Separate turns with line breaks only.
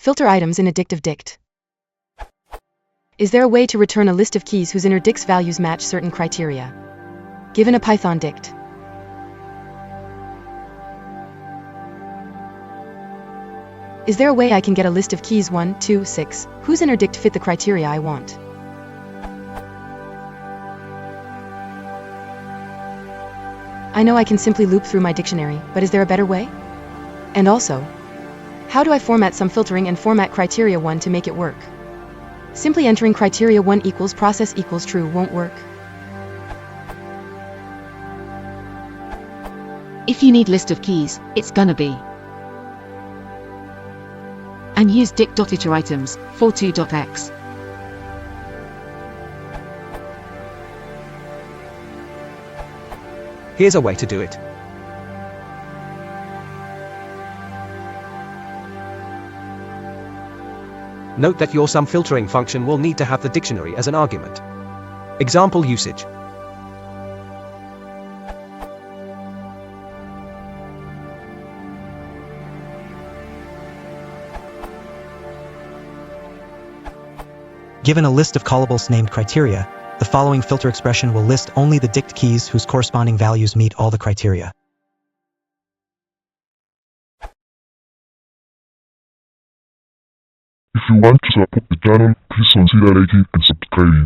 Filter items in a Dict of Dict. Is there a way to return a list of keys whose inner Dict's values match certain criteria? Given a Python Dict. Is there a way I can get a list of keys 1, 2, 6, whose inner Dict fit the criteria I want? I know I can simply loop through my dictionary, but is there a better way? And also, how do I format some filtering and format criteria 1 to make it work? Simply entering criteria 1 equals process equals true won't work.
If you need list of keys, it's gonna be. And use dict.iteritems, for2.x.
Here's a way to do it. Note that your sum filtering function will need to have the dictionary as an argument. Example usage.
Given a list of callables named criteria, the following filter expression will list only the Dict keys whose corresponding values meet all the criteria.
If you want to support the channel, please consider liking and subscribing.